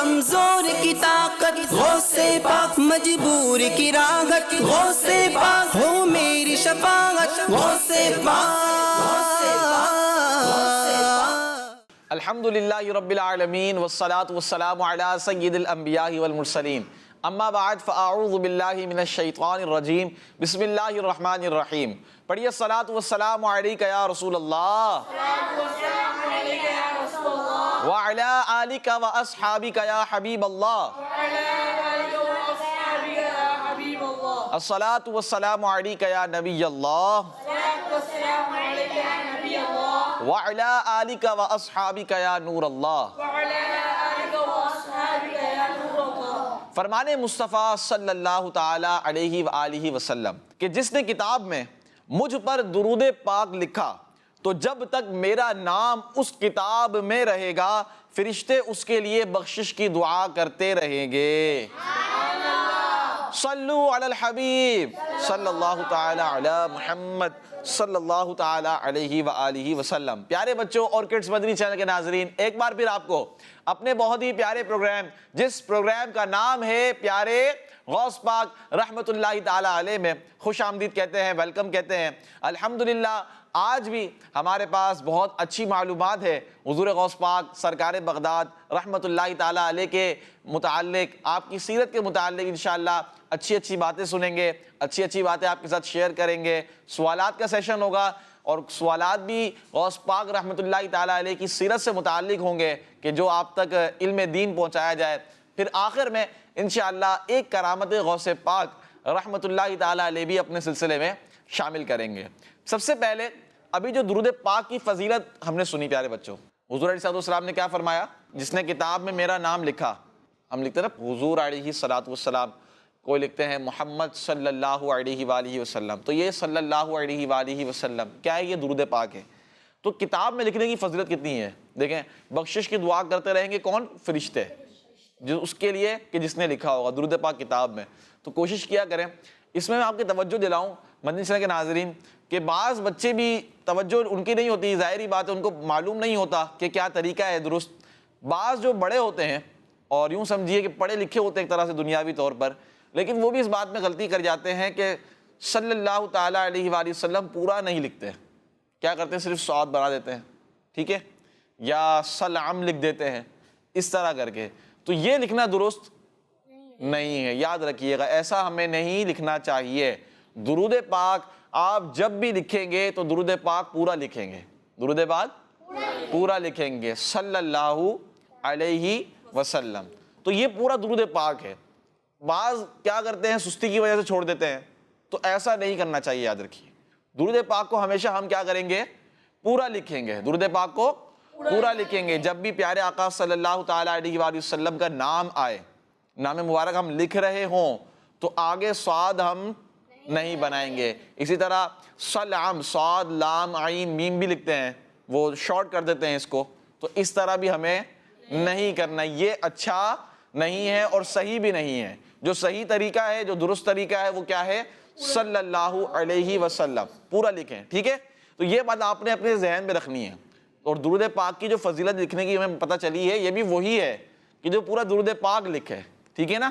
کمزور کی طاقت غوث پاک، مجبور کی راحت غوث پاک، ہو میری شفاعت غوث پاک۔ الحمدللہ رب العالمین والصلاة والسلام علی سید الانبیاء والمرسلین، اما بعد فاعوذ باللہ من الشیطان الرجیم، بسم اللہ الرحمن الرحیم۔ پڑھیے الصلاة والسلام علیکہ یا رسول اللہ، وعلی آلک واصحابک یا حبیب اللہ، الصلاة والسلام علیکہ یا نبی اللہ، وعلی آلک واصحابک یا نور اللہ۔ فرمان مصطفیٰ صلی اللہ تعالی علیہ وآلہ وسلم کہ جس نے کتاب میں مجھ پر درود پاک لکھا تو جب تک میرا نام اس کتاب میں رہے گا فرشتے اس کے لیے بخشش کی دعا کرتے رہیں گے۔ صلو علی الحبیب صلی اللہ تعالی علی محمد صلی اللہ تعالی علیہ وآلہ وسلم۔ پیارے بچوں اور کڈز مدنی چینل کے ناظرین، ایک بار پھر آپ کو اپنے بہت ہی پیارے پروگرام، جس پروگرام کا نام ہے پیارے غوث پاک رحمت اللہ تعالی علیہ میں خوش آمدید کہتے ہیں، ویلکم کہتے ہیں۔ الحمدللہ آج بھی ہمارے پاس بہت اچھی معلومات ہے حضور غوث پاک سرکار بغداد رحمت اللہ تعالی علیہ کے متعلق، آپ کی سیرت کے متعلق انشاءاللہ اچھی باتیں سنیں گے، اچھی باتیں آپ کے ساتھ شیئر کریں گے، سوالات کا سیشن ہوگا اور سوالات بھی غوث پاک رحمت اللہ تعالی علیہ کی سیرت سے متعلق ہوں گے کہ جو آپ تک علم دین پہنچایا جائے۔ پھر آخر میں انشاءاللہ ایک کرامت غوث پاک رحمت اللہ تعالی علیہ بھی اپنے سلسلے میں شامل کریں گے۔ سب سے پہلے ابھی جو درود پاک کی فضیلت ہم نے سنی پیارے بچوں، حضور علیہ السلام نے کیا فرمایا؟ جس نے کتاب میں میرا نام لکھا، ہم لکھتے ہیں نا حضور علیہ السلام، کوئی لکھتے ہیں محمد صلی اللہ علیہ وآلہ وسلم، تو یہ صلی اللہ علیہ وآلہ وسلم کیا ہے؟ یہ درود پاک ہے۔ تو کتاب میں لکھنے کی فضیلت کتنی ہے دیکھیں، بخشش کی دعا کرتے رہیں گے کون؟ فرشتے، جو اس کے لیے کہ جس نے لکھا ہوگا درود پاک کتاب میں۔ تو کوشش کیا کریں، اس میں آپ کی توجہ دلاؤں مدنی چینل کے ناظرین کہ بعض بچے بھی توجہ ان کی نہیں ہوتی، ظاہری بات ہے ان کو معلوم نہیں ہوتا کہ کیا طریقہ ہے درست۔ بعض جو بڑے ہوتے ہیں اور یوں سمجھیے کہ پڑھے لکھے ہوتے ہیں ایک طرح سے دنیاوی طور پر، لیکن وہ بھی اس بات میں غلطی کر جاتے ہیں کہ صلی اللہ تعالی علیہ وآلہ وسلم پورا نہیں لکھتے، کیا کرتے ہیں؟ صرف صاد بنا دیتے ہیں، ٹھیک ہے، یا سلام لکھ دیتے ہیں اس طرح کر کے۔ تو یہ لکھنا درست نہیں ہے، یاد رکھیے گا، ایسا ہمیں نہیں لکھنا چاہیے۔ درود پاک آپ جب بھی لکھیں گے تو درود پاک پورا لکھیں گے، درود پاک پورا لکھیں گے صلی اللہ علیہ وسلم، تو یہ پورا درود پاک ہے۔ بعض کیا کرتے ہیں؟ سستی کی وجہ سے چھوڑ دیتے ہیں، تو ایسا نہیں کرنا چاہیے، یاد رکھیے۔ درود پاک کو ہمیشہ ہم کیا کریں گے؟ پورا لکھیں گے، درود پاک کو پورا لکھیں گے۔ جب بھی پیارے آقا صلی اللہ تعالی علیہ وآلہ وسلم کا نام آئے، نام مبارک ہم لکھ رہے ہوں تو آگے صاد ہم نہیں بنائیں گے۔ اسی طرح سلام، صاد لام عین میم بھی لکھتے ہیں، وہ شارٹ کر دیتے ہیں اس کو، تو اس طرح بھی ہمیں نہیں کرنا، یہ اچھا نہیں ہے اور صحیح بھی نہیں ہے۔ جو صحیح طریقہ ہے، جو درست طریقہ ہے وہ کیا ہے؟ صلی اللہ علیہ وسلم پورا لکھیں، ٹھیک ہے۔ تو یہ بات آپ نے اپنے ذہن میں رکھنی ہے۔ اور درود پاک کی جو فضیلت لکھنے کی ہمیں پتہ چلی ہے، یہ بھی وہی ہے کہ جو پورا درود پاک لکھے، ٹھیک ہے نا۔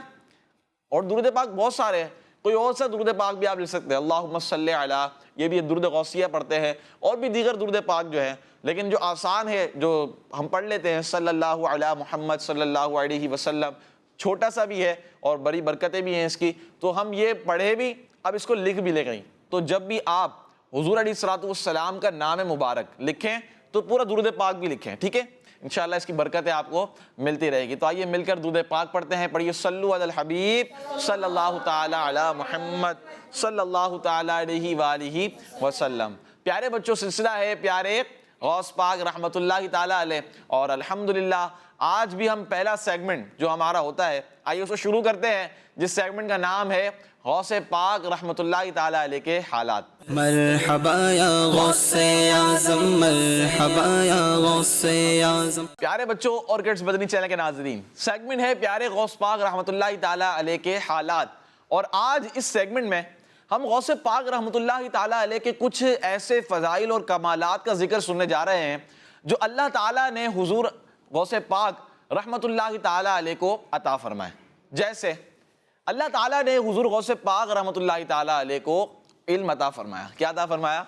اور درود پاک بہت سارے ہیں، کوئی اور سا درود پاک بھی آپ لکھ سکتے ہیں، اللہم صلی علی، یہ بھی درود غوثیہ پڑھتے ہیں، اور بھی دیگر درود پاک جو ہے، لیکن جو آسان ہے جو ہم پڑھ لیتے ہیں صلی اللہ علی محمد صلی اللہ علیہ وسلم، چھوٹا سا بھی ہے اور بڑی برکتیں بھی ہیں اس کی، تو ہم یہ پڑھے بھی، اب اس کو لکھ بھی لے گئیں۔ تو جب بھی آپ حضور علیہ السلام کا نام مبارک لکھیں تو پورا درود پاک بھی لکھیں، ٹھیک ہے، انشاءاللہ اس کی برکتیں آپ کو ملتی رہے گی۔ تو آئیے مل کر درود پاک پڑھتے ہیں، پڑھیے صلو علی الحبیب صلی اللہ تعالی علی محمد صلی اللہ تعالی علیہ وآلہ وسلم۔ پیارے بچوں، سلسلہ ہے پیارے غوث پاک رحمت اللہ تعالی علیہ، اور الحمدللہ آج بھی ہم پہلا سیگمنٹ جو ہمارا ہوتا ہے، آئیے اس کو شروع کرتے ہیں، جس سیگمنٹ کا نام ہے غوث پاک رحمت اللہ تعالی علیہ کے حالات۔ مرحبا یا غوث اعظم، مرحبا یا غوث اعظم۔ پیارے بچوں اور کڈز مدنی چینل کے ناظرین، سیگمنٹ ہے پیارے غوث پاک رحمت اللہ تعالی علیہ کے حالات، اور آج اس سیگمنٹ میں ہم غوث پاک رحمت اللہ تعالی علیہ کے کچھ ایسے فضائل اور کمالات کا ذکر سننے جا رہے ہیں جو اللہ تعالیٰ نے حضور غوث پاک رحمت اللہ تعالیٰ علیہ کو عطا فرمائے. جیسے اللہ تعالیٰ نے حضور غوث پاک رحمت اللہ تعالیٰ علیہ کو علم عطا فرمایا. کیا عطا فرمایا؟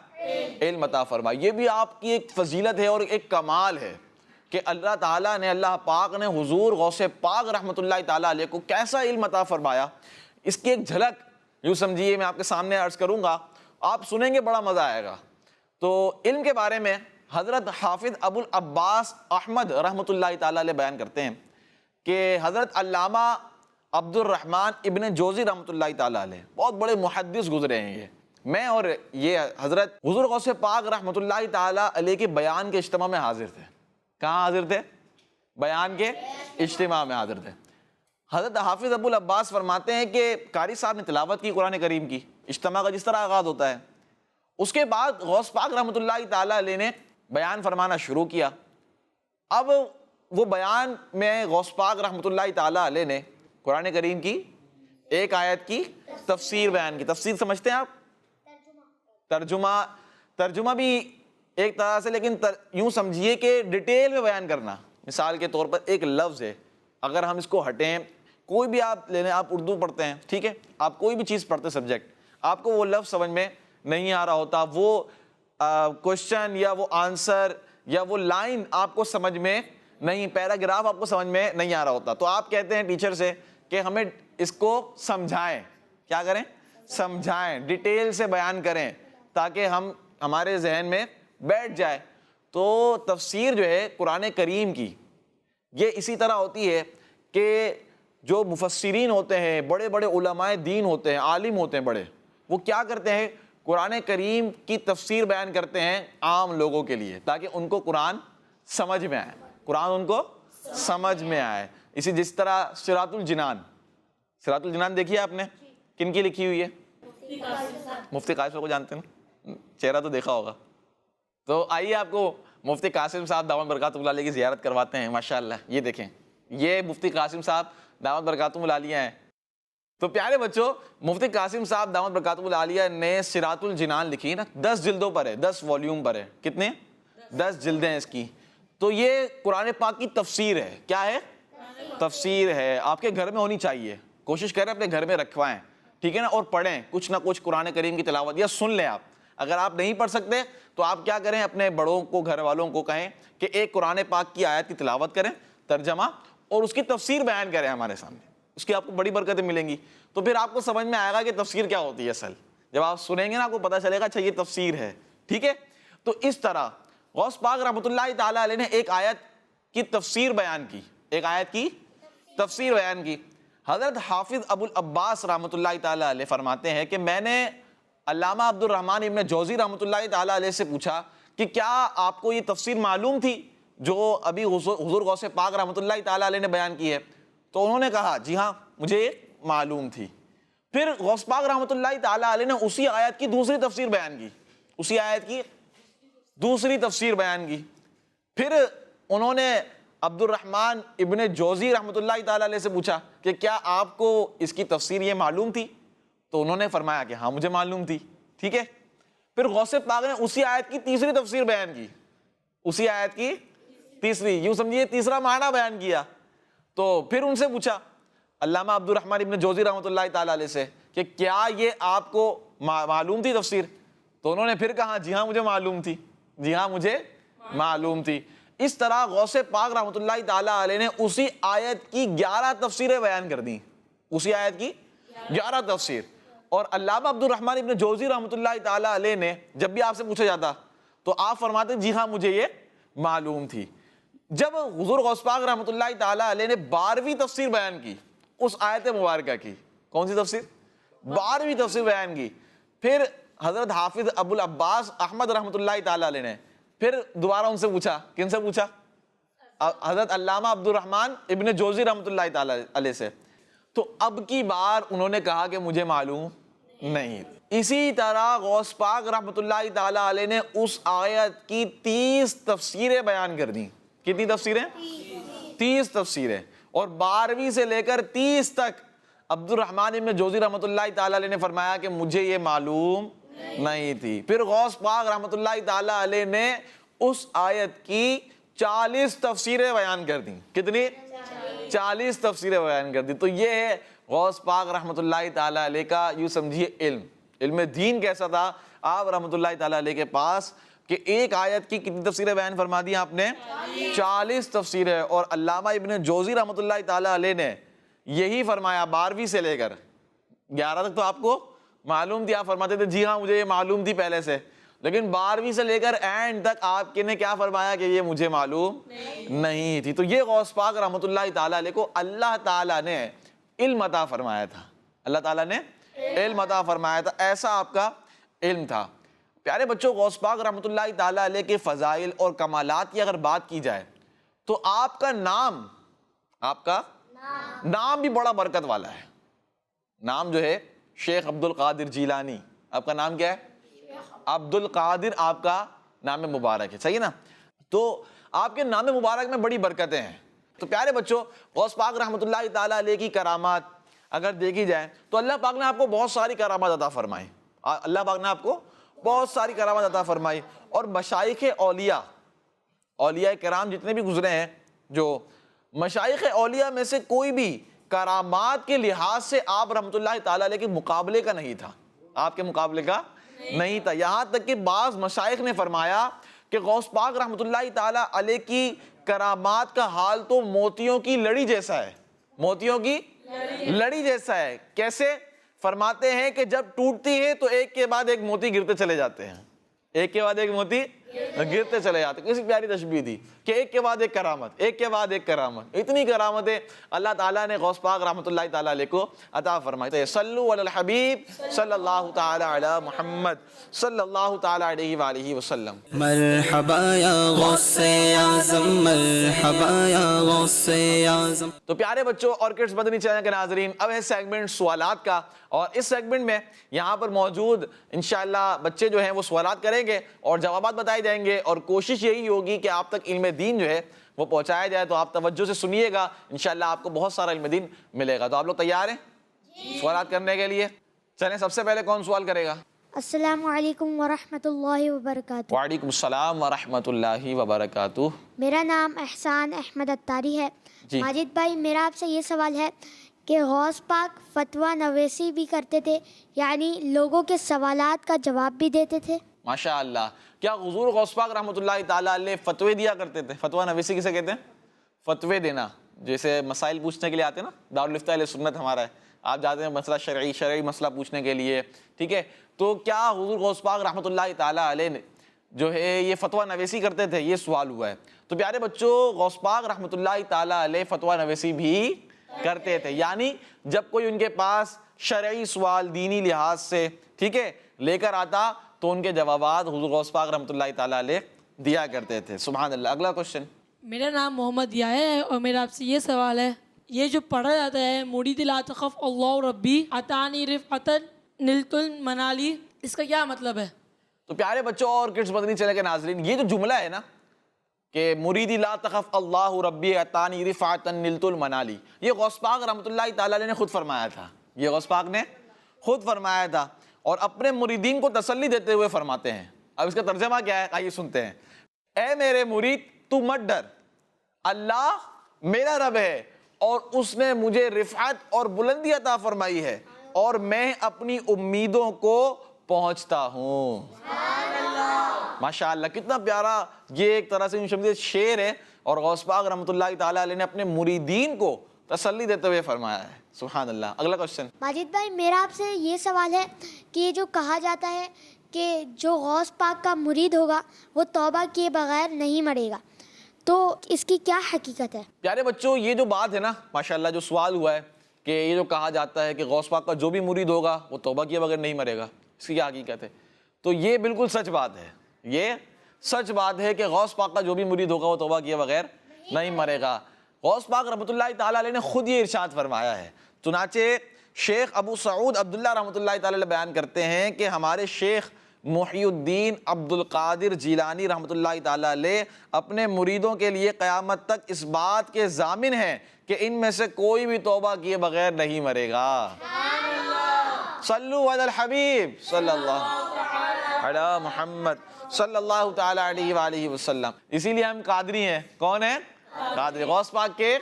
علم عطا فرمایا. یہ بھی آپ کی ایک فضیلت ہے اور ایک کمال ہے کہ اللہ تعالیٰ نے، اللہ پاک نے حضور غوث پاک رحمت اللہ تعالیٰ علیہ کو کیسا علم عطا فرمایا. اس کی ایک جھلک یوں سمجھیے میں آپ کے سامنے عرض کروں گا، آپ سنیں گے بڑا مزہ آئے گا. تو علم کے بارے میں حضرت حافظ ابو العباس احمد رحمت اللہ تعالیٰ علیہ بیان کرتے ہیں کہ حضرت علامہ عبد الرحمن ابن جوزی رحمت اللہ تعالیٰ علیہ بہت بڑے محدث گزرے ہیں. یہ میں اور یہ حضرت حضور غوث پاک رحمت اللہ تعالیٰ علیہ کے بیان کے اجتماع میں حاضر تھے. کہاں حاضر تھے؟ بیان کے اجتماع میں حاضر تھے. حضرت حافظ ابو العباس فرماتے ہیں کہ قاری صاحب نے تلاوت کی قرآن کریم کی، اجتماع کا جس طرح آغاز ہوتا ہے. اس کے بعد غوث پاک رحمت اللہ تعالیٰ علیہ نے بیان فرمانا شروع کیا. اب وہ بیان میں غوث پاک رحمت اللہ تعالیٰ علیہ نے قرآن کریم کی ایک آیت کی تفسیر بیان کی. تفسیر سمجھتے ہیں آپ؟ ترجمہ بھی ایک طرح سے، لیکن یوں سمجھیے کہ ڈیٹیل میں بیان کرنا. مثال کے طور پر ایک لفظ ہے، اگر ہم اس کو ہٹیں، کوئی بھی آپ لینے، آپ اردو پڑھتے ہیں، ٹھیک ہے، آپ کوئی بھی چیز پڑھتے سبجیکٹ، آپ کو وہ لفظ سمجھ میں نہیں آ رہا ہوتا، وہ کوشچن یا وہ آنسر یا وہ لائن آپ کو سمجھ میں نہیں، پیراگراف آپ کو سمجھ میں نہیں آ رہا ہوتا، تو آپ کہتے ہیں ٹیچر سے کہ ہمیں اس کو سمجھائیں. کیا کریں؟ سمجھائیں، ڈیٹیل سے بیان کریں تاکہ ہمارے ذہن میں بیٹھ جائے. تو تفسیر جو ہے قرآن کریم کی یہ اسی طرح ہوتی ہے کہ جو مفسرین ہوتے ہیں، بڑے بڑے علماء دین ہوتے ہیں، عالم ہوتے ہیں بڑے، وہ کیا کرتے ہیں؟ قرآن کریم کی تفسیر بیان کرتے ہیں عام لوگوں کے لیے تاکہ ان کو قرآن سمجھ میں آئے، قرآن ان کو سمجھ میں آئے. اسی جس طرح صراط الجنان دیکھیے آپ نے، کن کی لکھی ہوئی ہے؟ مفتی قاسم کو جانتے ہیں، چہرہ تو دیکھا ہوگا. تو آئیے آپ کو مفتی قاسم صاحب دامت برکاتہ اللہ علیہ کی زیارت کرواتے ہیں. ماشاءاللہ یہ دیکھیں، یہ مفتی قاسم صاحب دامت برکاتہ اللہ علیہ ہیں. تو پیارے بچوں، مفتی قاسم صاحب دامت برکاتہ اللہ علیہ نے صراط الجنان لکھی نا، 10 جلدوں پر ہے، 10 والیوم پر ہے. کتنے؟ 10 جلدیں ہیں اس کی. تو یہ قرآن پاک کی تفسیر ہے. کیا ہے؟ تفسیر ہے. آپ کے گھر میں ہونی چاہیے، کوشش کریں اپنے گھر میں رکھوائیں، ٹھیک ہے نا، اور پڑھیں کچھ نہ کچھ قرآن کریم کی تلاوت یا سن لیں. آپ اگر آپ نہیں پڑھ سکتے تو آپ کیا کریں، اپنے بڑوں کو، گھر والوں کو کہیں کہ ایک قرآن پاک کی آیت کی تلاوت کریں، ترجمہ اور اس کی تفسیر بیان کریں ہمارے سامنے. اس کی آپ کو بڑی برکتیں ملیں گی. تو پھر آپ کو سمجھ میں آئے گا کہ تفسیر کیا ہوتی ہے. اصل جب آپ سنیں گے نا، آپ کو پتہ چلے گا اچھا یہ تفسیر ہے، ٹھیک ہے. تو اس طرح غوث پاک رحمۃ اللہ تعالیٰ علیہ نے ایک آیت کی تفسیر بیان کی، ایک آیت کی تفسیر بیان کی. حضرت حافظ ابو العباس رحمۃ اللہ تعالیٰ علیہ فرماتے ہیں کہ میں نے علامہ عبد الرحمن ابن جوزی رحمۃ اللہ تعالیٰ علیہ سے پوچھا کہ کیا آپ کو یہ تفسیر معلوم تھی جو ابھی حضور غوث پاک رحمۃ اللہ تعالیٰ علیہ نے بیان کی ہے؟ تو انہوں نے کہا جی ہاں مجھے یہ معلوم تھی. پھر غوث پاک رحمۃ اللہ تعالیٰ علیہ نے اسی آیت کی دوسری تفسیر بیان کی، اسی آیت کی دوسری تفسیر بیان کی. پھر انہوں نے عبد الرحمن ابن جوزی رحمۃ اللہ تعالیٰ علیہ سے پوچھا کہ کیا آپ کو اس کی تفسیر یہ معلوم تھی؟ تو انہوں نے فرمایا کہ ہاں مجھے معلوم تھی، ٹھیک ہے. پھر غوث پاک نے اسی آیت کی تیسری تفسیر بیان کی، اسی آیت کی تیسری، یوں سمجھیے تیسرا معنی بیان کیا. تو پھر ان سے پوچھا علامہ عبد الرحمن ابن جوزی رحمۃ اللہ تعالیٰ علیہ سے کہ کیا یہ آپ کو معلوم تھی تفسیر؟ تو انہوں نے پھر کہا جی ہاں مجھے معلوم تھی، جی ہاں مجھے معلوم تھی. اس طرح غوث پاک رحمۃ اللہ تعالیٰ علیہ نے اسی آیت کی 11 تفسیریں بیان کر دیں، اسی آیت کی 11 تفسیر. اور علامہ عبد الرحمن ابن جوزی رحمۃ اللہ تعالیٰ علیہ نے جب بھی آپ سے پوچھا جاتا تو آپ فرماتے جی ہاں مجھے یہ معلوم تھی. جب حضور غوث پاک رحمۃ اللہ تعالیٰ علیہ نے 12ویں تفسیر بیان کی اس آیت مبارکہ کی، کون سی تفسیر؟ 12ویں تفسیر بیان کی. پھر حضرت حافظ ابو العباس احمد رحمۃ اللہ تعالیٰ علیہ نے پھر دوبارہ ان سے پوچھا، کن سے پوچھا؟ حضرت علامہ عبد الرحمن ابن جوزی رحمۃ اللہ تعالیٰ علیہ سے. تو اب کی بار انہوں نے کہا کہ مجھے معلوم نہیں. اسی طرح غوث پاک رحمۃ اللہ تعالیٰ علیہ نے اس آیت کی 30 تفسیریں بیان کر دیں. کتنی تفسیریں؟ 30 تفسیریں. اور 12ویں سے لے کر 30 تک عبد الرحمن ابن جوزی رحمۃ اللہ تعالیٰ علیہ نے فرمایا کہ مجھے یہ معلوم نہیں تھی. پھر غوث پاک رحمۃ اللہ تعالیٰ علیہ نے اس آیت کی 40 تفسیریں بیان کر دیں. کتنی؟ 40 تفسیریں بیان کر دی. تو یہ ہے غوث پاک رحمۃ اللہ تعالیٰ علیہ کا یوں سمجھیے علم دین کیسا تھا آپ رحمۃ اللہ تعالیٰ علیہ کے پاس کہ ایک آیت کی کتنی تفسیریں بیان فرما دی آپ نے؟ 40 تفسیریں. اور علامہ ابن جوزی رحمۃ اللہ تعالیٰ علیہ نے یہی فرمایا 12ویں سے لے کر 11 تک تو آپ کو معلوم تھی, آپ فرماتے تھے جی ہاں مجھے یہ معلوم تھی پہلے سے, لیکن 12ویں سے لے کر اینڈ تک آپ نے کیا فرمایا کہ یہ مجھے معلوم نہیں تھی. تو یہ غوث پاک رحمۃ اللہ تعالیٰ علیہ کو اللہ تعالیٰ نے علم عطا فرمایا تھا, اللہ تعالیٰ نے علم عطا فرمایا تھا, ایسا آپ کا علم تھا. پیارے بچوں, غوث پاک رحمۃ اللہ تعالیٰ علیہ کے فضائل اور کمالات کی اگر بات کی جائے تو آپ کا نام بھی بڑا برکت والا ہے. نام جو ہے شیخ عبد القادر جیلانی, آپ کا نام کیا ہے؟ عبد القادر آپ کا نام مبارک ہے, صحیح نا؟ تو آپ کے نام مبارک میں بڑی برکتیں ہیں. تو پیارے بچوں, غوث پاک رحمۃ اللہ تعالیٰ علیہ کی کرامات اگر دیکھی جائے تو اللہ پاک نے آپ کو بہت ساری کرامات عطا فرمائی. اللہ پاک نے آپ کو بہت ساری کرامات عطا فرمائی. اور مشائخ اولیاء کرام جتنے بھی گزرے ہیں, جو مشائخ اولیاء میں سے کوئی بھی کرامات کے لحاظ سے آپ رحمۃ اللہ تعالیٰ علیہ کے مقابلے کا نہیں تھا, آپ کے مقابلے کا نہیں تھا. یہاں تک کہ بعض مشائخ نے فرمایا کہ غوث پاک رحمۃ اللہ تعالیٰ علیہ کی کرامات کا حال تو موتیوں کی لڑی جیسا ہے, موتیوں کی لڑی جیسا ہے. کیسے؟ فرماتے ہیں کہ جب ٹوٹتی ہے تو ایک کے بعد ایک موتی گرتے چلے جاتے ہیں, ایک کے بعد ایک موتی گرتے چلے جاتے ہیں. کسی پیاری تشبیہ دی کہ ایک کے بعد ایک کرامت, ایک کے بعد ایک کرامت. اتنی کرامتیں اللہ تعالیٰ نے غوث پاک رحمۃ اللہ تعالیٰ علیہ کو عطا فرمائی. صلو علی الحبیب صلی اللہ تعالی علی محمد صلی اللہ تعالی علیہ وآلہ وسلم. مرحبا یا غوث اعظم, مرحبا یا غوث اعظم. تو پیارے بچوں اور کڈس مدنی چینل کے ناظرین, اب ہے سیگمنٹ سوالات کا, اور اس سیگمنٹ میں یہاں پر موجود انشاءاللہ بچے جو ہیں وہ سوالات کریں گے اور جوابات بتائے جائیں گے, اور کوشش یہی ہوگی کہ آپ تک علم دین جو ہے وہ پہنچایا جائے. تو آپ توجہ سے سنیے گا, انشاءاللہ آپ کو بہت سارا علم دین ملے گا. تو آپ لوگ تیار ہیں سوالات کرنے کے لیے؟ چلیں, سب سے پہلے کون سوال کرے گا؟ السلام علیکم ورحمۃ اللہ وبرکاتہ. وعلیکم السلام ورحمۃ اللہ وبرکاتہ. میرا نام احسان احمد اتاری ہے. جی. ماجد بھائی, میرا آپ سے یہ سوال ہے کہ غوث پاک فتویٰ نویسی بھی کرتے تھے, یعنی لوگوں کے سوالات کا جواب بھی دیتے تھے؟ ماشاء اللہ. کیا حضور غوث پاک رحمۃ اللہ تعالیٰ علیہ فتوے دیا کرتے تھے؟ فتویٰ نویسی کسے کہتے ہیں؟ فتوے دینا. جیسے مسائل پوچھنے کے لیے آتے ہیں نا, دارالفتہ اہل سنت ہمارا ہے, آپ جاتے ہیں مسئلہ شرعی مسئلہ پوچھنے کے لیے, ٹھیک ہے؟ تو کیا حضور غوث پاک رحمۃ اللہ تعالیٰ علیہ نے جو ہے یہ فتویٰ نویسی کرتے تھے؟ یہ سوال ہوا ہے. تو پیارے بچوں, غوث پاک رحمۃ اللہ تعالیٰ علیہ فتویٰ نویسی بھی کرتے تھے, یعنی جب کوئی ان کے پاس شرعی سوال دینی لحاظ سے, ٹھیک ہے, لے کر آتا تو ان کے جوابات حضور غوث پاک رحمۃ اللہ تعالیٰ علیہ دیا کرتے تھے. سبحان اللہ. اگلا کوشچن. میرا نام محمد یا ہے اور میرا آپ سے یہ سوال ہے, یہ جو پڑھا جاتا ہے مرید لا تخف اللہ ربی عطانی رفعتا نلت المنالی, اس کا کیا مطلب ہے؟ تو پیارے بچوں اور کڈس مدنی چینل کے ناظرین, یہ جو جملہ ہے نا کہ مریدی لا تخف اللہ ربی عطانی رفعتا نلت المنالی, یہ غوث پاک رحمۃ اللہ تعالیٰ علیہ نے خود فرمایا تھا. یہ غوث پاک نے خود فرمایا تھا اور اپنے مریدین کو تسلی دیتے ہوئے فرماتے ہیں. اب اس کا ترجمہ کیا ہے, آئیے سنتے ہیں. اے میرے مرید, تو مت ڈر, اللہ میرا رب ہے اور اس نے مجھے رفعت اور بلندی عطا فرمائی ہے, اور میں اپنی امیدوں کو پہنچتا ہوں. ماشاءاللہ, کتنا پیارا یہ ایک طرح سے شعر ہے, اور غوث پاک رحمۃ اللہ تعالیٰ علیہ نے اپنے مریدین کو تسلی دیتے ہوئے فرمایا ہے. سبحان اللہ. اگلا کوشچن. ماجد بھائی, میرا آپ سے یہ سوال ہے کہ یہ جو کہا جاتا ہے کہ جو غوث پاک کا مرید ہوگا وہ توبہ کیے بغیر نہیں مرے گا, تو اس کی کیا حقیقت ہے؟ پیارے بچوں, یہ جو بات ہے نا, ماشاءاللہ جو سوال ہوا ہے کہ یہ جو کہا جاتا ہے کہ غوث پاک کا جو بھی مرید ہوگا وہ توبہ کیے بغیر نہیں مرے گا, اس کی کیا حقیقت ہے؟ تو یہ بالکل سچ بات ہے, یہ سچ بات ہے کہ غوث پاک کا جو بھی مرید ہوگا وہ توبہ کیے بغیر نہیں مرے گا. غوث پاک رحمۃ اللہ تعالیٰ علیہ نے خود یہ ارشاد فرمایا ہے. چنانچہ شیخ ابو سعود عبداللہ رحمۃ اللہ تعالیٰ علیہ بیان کرتے ہیں کہ ہمارے شیخ محی الدین عبد القادر جیلانی رحمۃ اللہ تعالیٰ علیہ اپنے مریدوں کے لیے قیامت تک اس بات کے ضامن ہیں کہ ان میں سے کوئی بھی توبہ کیے بغیر نہیں مرے گا. صلو علی الحبیب صلی اللہ علی محمد صلی اللہ تعالیٰ علیہ وآلہ وسلم. اسی لیے ہم قادری ہیں. کون ہیں؟ قادری. غوث پاک کے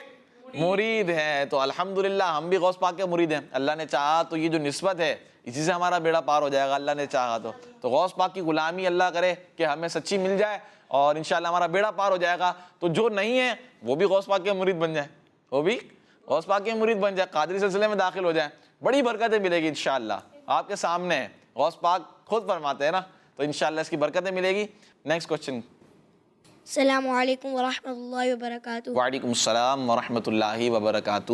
مرید ہیں. تو الحمدللہ ہم بھی غوث پاک کے مرید ہیں. اللہ نے چاہا تو یہ جو نسبت ہے اسی سے ہمارا بیڑا پار ہو جائے گا. اللہ نے چاہا تو غوث پاک کی غلامی اللہ کرے کہ ہمیں سچی مل جائے اور انشاءاللہ ہمارا بیڑا پار ہو جائے گا. تو جو نہیں ہے وہ بھی غوث پاک کے مرید بن جائیں, وہ بھی غوث پاک کے مرید بن جائے, قادری سلسلے میں داخل ہو جائیں. بڑی برکتیں ملے گی انشاءاللہ. آپ کے سامنے ہے, غوث پاک خود فرماتے ہیں نا, تو انشاءاللہ اس کی برکتیں ملے گی. Next question. السلام علیکم ورحمۃ اللہ وبرکاتہ. وعلیکم السلام ورحمۃ اللہ وبرکاتہ.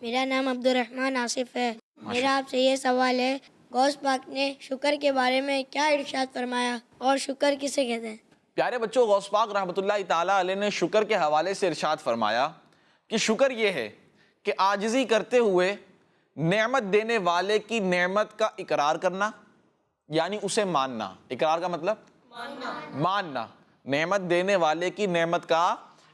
میرا نام عبد الرحمن آصف ہے. میرا آپ سے یہ سوال ہے, غوث پاک نے شکر کے بارے میں کیا ارشاد فرمایا اور شکر کسے کہتے ہیں؟ پیارے بچوں, غوث پاک رحمۃ اللہ تعالیٰ علیہ نے شکر کے حوالے سے ارشاد فرمایا کہ شکر یہ ہے کہ عاجزی کرتے ہوئے نعمت دینے والے کی نعمت کا اقرار کرنا, یعنی اسے ماننا. اقرار کا مطلب ماننا. نعمت دینے والے کی نعمت کا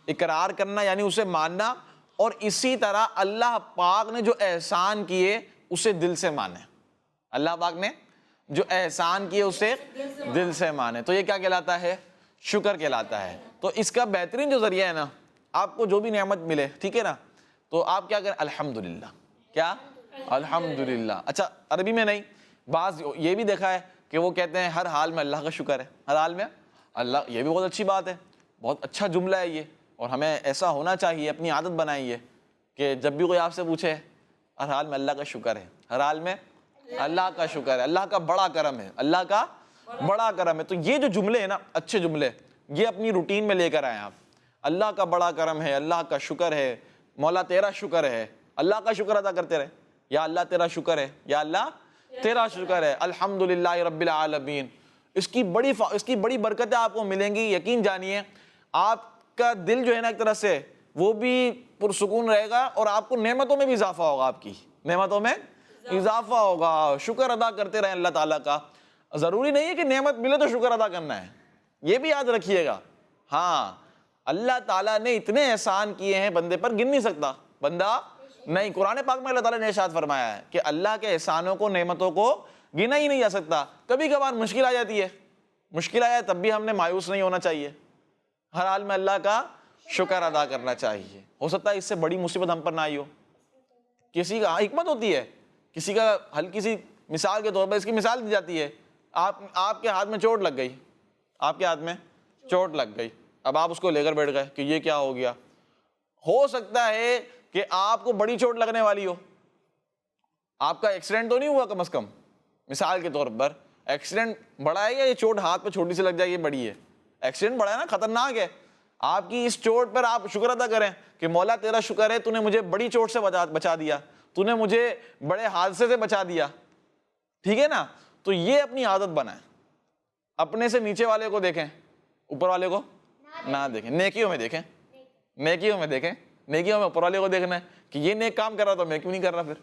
اقرار کرنا یعنی اسے ماننا, اور اسی طرح اللہ پاک نے جو احسان کیے اسے دل سے مانے. اللہ پاک نے جو احسان کیے اسے دل سے مانے. تو یہ کیا کہلاتا ہے؟ شکر کہلاتا ہے. تو اس کا بہترین جو ذریعہ ہے نا, آپ کو جو بھی نعمت ملے, ٹھیک ہے نا, تو آپ کیا کریں؟ الحمدللہ. کیا؟ الحمدللہ. اچھا, عربی میں نہیں, بعض یہ بھی دیکھا ہے کہ وہ کہتے ہیں ہر حال میں اللہ کا شکر ہے, ہر حال میں اللہ. یہ بھی بہت اچھی بات ہے, بہت اچھا جملہ ہے یہ, اور ہمیں ایسا ہونا چاہیے, اپنی عادت بنائیے کہ جب بھی کوئی آپ سے پوچھے ہر حال میں اللہ کا شکر ہے, ہر حال میں اللہ کا شکر ہے, اللہ کا بڑا کرم ہے, اللہ کا بڑا کرم ہے. تو یہ جو جملے ہیں نا, اچھے جملے, یہ اپنی روٹین میں لے کر آئیں آپ. اللہ کا بڑا کرم ہے, اللہ کا شکر ہے, مولا تیرا شکر ہے, اللہ کا شکر ادا کرتے رہے. یا اللہ تیرا شکر ہے, یا اللہ تیرا شکر ہے, الحمدللہ رب العالمین. اس کی بڑی برکتیں آپ کو ملیں گی. یقین جانیے آپ کا دل جو ہے نا ایک طرح سے وہ بھی پرسکون رہے گا, اور آپ کو نعمتوں میں بھی اضافہ ہوگا, آپ کی نعمتوں میں اضافہ ہوگا. شکر ادا کرتے رہیں اللہ تعالیٰ کا. ضروری نہیں ہے کہ نعمت ملے تو شکر ادا کرنا ہے, یہ بھی یاد رکھیے گا. ہاں, اللہ تعالیٰ نے اتنے احسان کیے ہیں بندے پر, گن نہیں سکتا بندہ نہیں. قرآن پاک میں اللہ تعالیٰ نے ارشاد فرمایا ہے کہ اللہ کے احسانوں کو, نعمتوں کو گنا ہی نہیں جا سکتا. کبھی کبھار مشکل آ جاتی ہے, مشکل آیا تب بھی ہم نے مایوس نہیں ہونا چاہیے, ہر حال میں اللہ کا شکر ادا کرنا چاہیے. ہو سکتا ہے اس سے بڑی مصیبت ہم پر نہ آئی ہو. کسی کا حکمت ہوتی ہے, کسی کا ہلکی سی مثال کے طور پر اس کی مثال دی جاتی ہے. آپ کے ہاتھ میں چوٹ لگ گئی, آپ کے ہاتھ میں چوٹ لگ گئی, اب آپ اس کو لے کر بیٹھ گئے کہ یہ کیا ہو گیا. ہو سکتا ہے کہ آپ کو بڑی چوٹ لگنے والی ہو. آپ کا ایکسیڈنٹ تو نہیں ہوا کم از کم, مثال کے طور پر ایکسیڈنٹ بڑا ہے یا یہ چوٹ ہاتھ پہ چھوٹی سی لگ جائے یہ بڑی ہے؟ ایکسیڈنٹ بڑا ہے نا, خطرناک ہے. آپ کی اس چوٹ پر آپ شکر ادا کریں کہ مولا تیرا شکر ہے, تو نے مجھے بڑی چوٹ سے بچا دیا, تو نے مجھے بڑے حادثے سے بچا دیا. ٹھیک ہے نا. تو یہ اپنی عادت بنائیں. اپنے سے نیچے والے کو دیکھیں, اوپر والے کو نہ دیکھیں. نیکیوں میں دیکھیں, نیکیوں میں دیکھیں, نیکیوں میں اوپر والے کو دیکھنا ہے کہ یہ نیک کام کر رہا تو میں کیوں نہیں کر رہا پھر.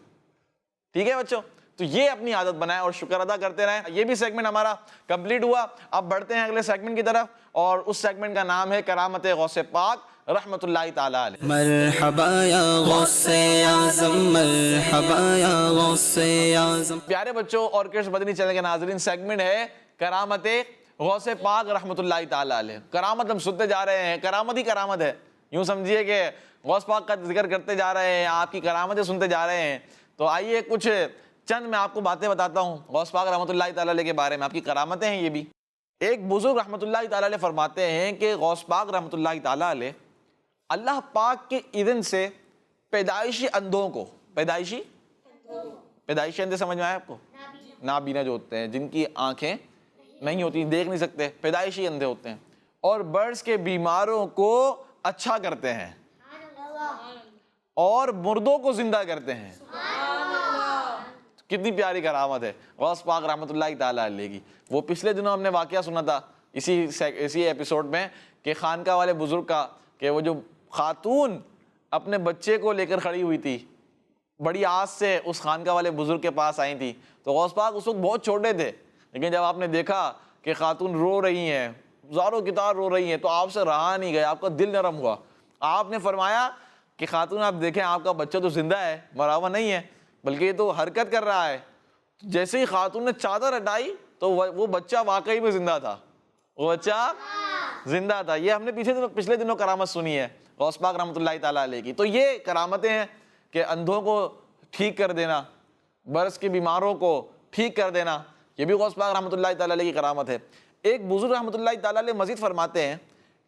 ٹھیک ہے بچوں, تو یہ اپنی عادت بنائیں اور شکر ادا کرتے رہیں. یہ بھی سیگمنٹ ہمارا کمپلیٹ ہوا. اب بڑھتے ہیں اگلے سیگمنٹ کی طرف, اور اس سیگمنٹ کا نام ہے کرامت غوث پاک رحمت اللہ تعالیٰ علیہ. مرحبا یا غوث اعظم, مرحبا یا غوث اعظم. پیارے بچوں اور کرس مدنی چینل کے ناظرین, سیگمنٹ ہے کرامت غوث پاک رحمت اللہ تعالیٰ علیہ. کرامت ہم سنتے جا رہے ہیں, کرامت ہی کرامت ہے. یوں سمجھیے کہ غوث پاک کا ذکر کرتے جا رہے ہیں, آپ کی کرامتیں سنتے جا رہے ہیں. تو آئیے کچھ چند میں آپ کو باتیں بتاتا ہوں غوث پاک رحمت اللہ تعالیٰ علیہ کے بارے میں. آپ کی کرامتیں ہیں یہ بھی. ایک بزرگ رحمت اللہ تعالیٰ علیہ فرماتے ہیں کہ غوث پاک رحمت اللہ تعالیٰ علیہ اللہ پاک کے اذن سے پیدائشی اندھوں کو, پیدائشی اندھے سمجھ میں آئے آپ کو؟ نابینا جو ہوتے ہیں, جن کی آنکھیں نہیں ہوتی, دیکھ نہیں سکتے, پیدائشی اندھے ہوتے ہیں, اور برڈز کے بیماروں کو اچھا کرتے ہیں, اور مردوں کو زندہ کرتے ہیں. کتنی پیاری کرامت ہے غوث پاک رحمت اللہ تعالیٰ علیہ کی. وہ پچھلے دنوں ہم نے واقعہ سنا تھا اسی ایپیسوڈ میں کہ خانقاہ والے بزرگ کا, کہ وہ جو خاتون اپنے بچے کو لے کر کھڑی ہوئی تھی, بڑی آس سے اس خانقاہ والے بزرگ کے پاس آئی تھی. تو غوث پاک اس وقت بہت چھوٹے تھے, لیکن جب آپ نے دیکھا کہ خاتون رو رہی ہیں, زاروں کی طرح رو رہی ہیں, تو آپ سے رہا نہیں گیا, آپ کا دل نرم ہوا. آپ نے فرمایا کہ خاتون آپ دیکھیں, آپ کا بچہ تو زندہ ہے, مرا ہوا نہیں ہے, بلکہ یہ تو حرکت کر رہا ہے. جیسے ہی خاتون نے چادر ہٹائی تو وہ بچہ واقعی میں زندہ تھا, وہ بچہ زندہ تھا. یہ ہم نے پچھلے دنوں کرامت سنی ہے غوث پاک رحمۃ اللہ تعالیٰ علیہ کی. تو یہ کرامتیں ہیں کہ اندھوں کو ٹھیک کر دینا, برس کے بیماروں کو ٹھیک کر دینا, یہ بھی غوث پاک رحمۃ اللہ تعالیٰ علیہ کی کرامت ہے. ایک بزرگ رحمۃ اللہ تعالیٰ علیہ مزید فرماتے ہیں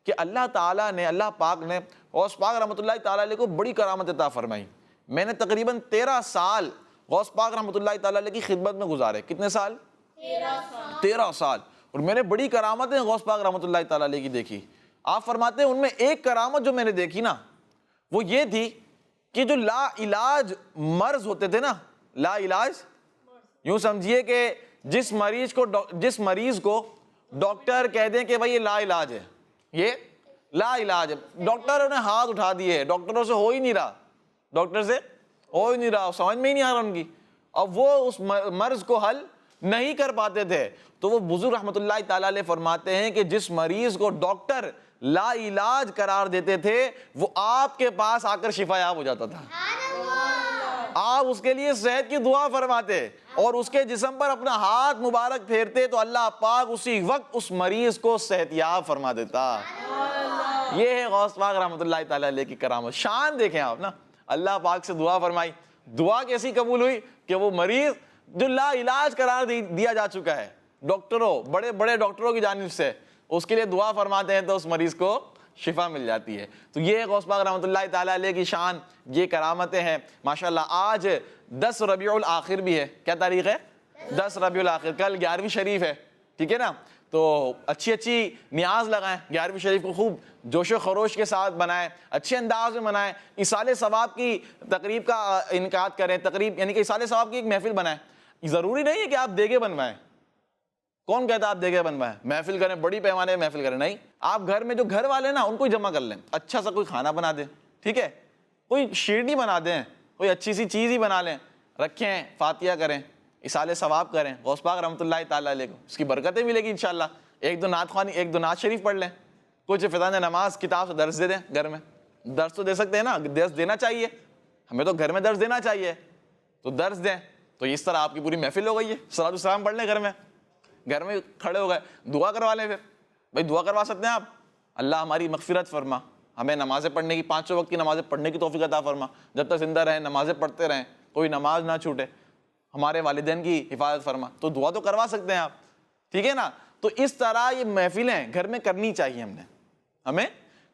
کہ اللہ تعالیٰ نے, اللہ پاک نے غوث پاک رحمۃ اللہ تعالیٰ علیہ کو بڑی کرامت عطا فرمائی. میں نے تقریباً 13 سال غوث پاک رحمۃ اللہ تعالیٰ علیہ کی خدمت میں گزارے. کتنے سال؟ 13 سال. اور میں نے بڑی کرامتیں غوث پاک رحمۃ اللہ تعالیٰ علیہ کی دیکھی. آپ فرماتے ہیں ان میں ایک کرامت جو میں نے دیکھی نا, وہ یہ تھی کہ جو لا علاج مرض ہوتے تھے نا, لا علاج, یوں سمجھیے کہ جس مریض کو ڈاکٹر کہہ دیں کہ بھائی یہ لا علاج ہے, یہ لا علاج ہے, ڈاکٹر نے ہاتھ اٹھا دیے, ڈاکٹروں سے ہو ہی نہیں رہا, سمجھ میں ہی نہیں آ رہا ان کی, اب وہ اس مرض کو حل نہیں کر پاتے تھے. تو وہ بزرگ رحمۃ اللہ تعالیٰ علیہ فرماتے ہیں کہ جس مریض کو ڈاکٹر لا علاج قرار دیتے تھے وہ آپ کے پاس آ کر شفا یاب ہو جاتا تھا. آپ اس کے لیے صحت کی دعا فرماتے اور اس کے جسم پر اپنا ہاتھ مبارک پھیرتے تو اللہ پاک اسی وقت اس مریض کو صحت یاب فرما دیتا. یہ ہے غوث پاک رحمۃ اللہ تعالیٰ علیہ کی کرامت. شان دیکھیں آپ نا, اللہ پاک سے دعا فرمائی, دعا کیسی قبول ہوئی کہ وہ مریض جو لا علاج قرار دیا جا چکا ہے ڈاکٹروں, بڑے بڑے ڈاکٹروں کی جانب سے, اس کے لیے دعا فرماتے ہیں تو اس مریض کو شفا مل جاتی ہے. تو یہ غوث پاک رحمۃ اللہ تعالیٰ علیہ کی شان, یہ کرامتیں ہیں ماشاءاللہ. آج 10 ربیع الاخر بھی ہے. کیا تاریخ ہے؟ 10 ربیع الاخر. کل 11ویں شریف ہے, ٹھیک ہے نا. تو اچھی نیاز لگائیں, 11ویں شریف کو خوب جوش و خروش کے ساتھ منائیں, اچھے انداز میں منائیں. ایصال ثواب کی تقریب کا انعقاد کریں, تقریب یعنی کہ ایصال ثواب کی ایک محفل بنائیں. ضروری نہیں ہے کہ آپ دیگے بنوائیں. کون کہتا ہے آپ دیگے بنوائیں, محفل کریں, بڑی پیمانے میں محفل کریں؟ نہیں, آپ گھر میں جو گھر والے نا ان کو جمع کر لیں, اچھا سا کوئی کھانا بنا دیں, ٹھیک ہے, کوئی شیرنی بنا دیں, کوئی اچھی سی چیز ہی بنا لیں, رکھیں, فاتحہ کریں, ایصال ثواب کریں. غوث پاک رحمۃ اللہ تعالیٰ علیہ کو اس کی برکتیں ملے گی انشاءاللہ. ایک دو نعت شریف پڑھ لیں, کچھ فضان نماز کتاب سے درس دے دیں. گھر میں درس تو دے سکتے ہیں نا, درس دینا چاہیے, ہمیں تو گھر میں درس دینا چاہیے, تو درس دیں. تو اس طرح آپ کی پوری محفل ہو گئی ہے. صلاۃ السلام پڑھ لیں گھر میں کھڑے ہو گئے, دعا کروا لیں. پھر بھائی دعا کروا سکتے ہیں آپ, اللہ ہماری مغفرت فرما, ہمیں نمازیں پڑھنے کی, 5 وقت کی نمازیں پڑھنے کی توفیق عطا فرما, جب تک زندہ رہیں نمازیں پڑھتے رہیں, کوئی نماز نہ چھوٹے, ہمارے والدین کی حفاظت فرما. تو دعا تو کروا سکتے ہیں آپ, ٹھیک ہے نا. تو اس طرح یہ محفلیں گھر میں کرنی چاہیے, ہمیں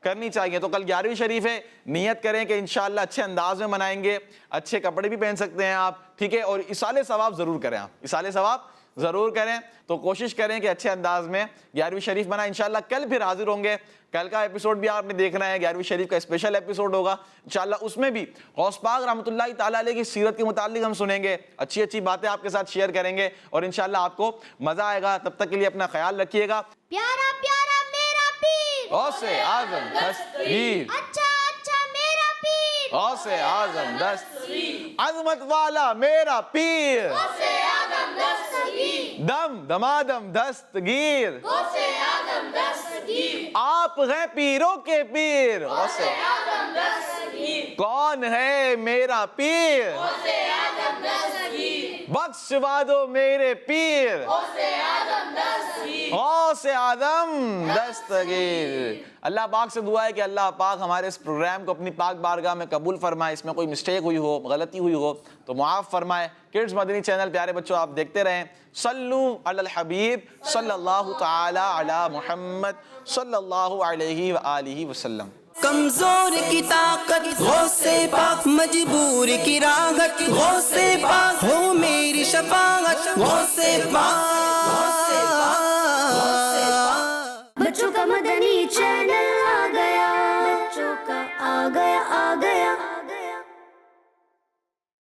کرنی چاہیے. تو کل 11ویں شریف ہے, نیت کریں کہ انشاءاللہ اچھے انداز میں منائیں گے, اچھے کپڑے بھی پہن سکتے ہیں آپ, ٹھیک ہے. اور ایصال ثواب ضرور کریں, آپ ایصال ثواب ضرور کریں. تو کوشش کریں کہ اچھے انداز میں 11ویں شریف منائیں. انشاءاللہ کل پھر حاضر ہوں گے, کل کا ایپیسوڈ بھی آپ نے دیکھنا ہے, 11ویں شریف کا اسپیشل ایپیسوڈ ہوگا انشاءاللہ. اس میں بھی غوث پاک رحمۃ اللہ تعالیٰ علیہ کی سیرت کے متعلق ہم سنیں گے, اچھی باتیں آپ کے ساتھ شیئر کریں گے اور انشاءاللہ آپ کو مزہ آئے گا. تب تک کے لیے اپنا خیال رکھیے گا. پیارا پیارا میرا پیر, غوث اعظم دستگیر, اچھا میرا پیر, غوث اعظم دستگیر, عظمت والا میرا پیر, دم دمادم دستگیر, آپ ہیں پیروں کے پیر. کون ہے میرا پیر, بخشوا دو میرے پیر, غوث اعظم دستگیر. اللہ پاک سے دعا ہے کہ اللہ پاک ہمارے اس پروگرام کو اپنی پاک بارگاہ میں قبول فرمائے. اس میں کوئی مسٹیک ہوئی ہو, غلطی ہوئی ہو تو معاف فرمائے. کڈز مدنی چینل پیارے بچوں آپ دیکھتے رہیں. صلو علی الحبیب صلی اللہ تعالی علی محمد صلی اللہ علیہ وآلہ وسلم. کمزور کی طاقت غوث پاک, مجبور کی راحت غوث پاک, ہو میری شفاعت غوث پاک. بچوں کا مدنی چینل آ گیا, بچوں کا آ گیا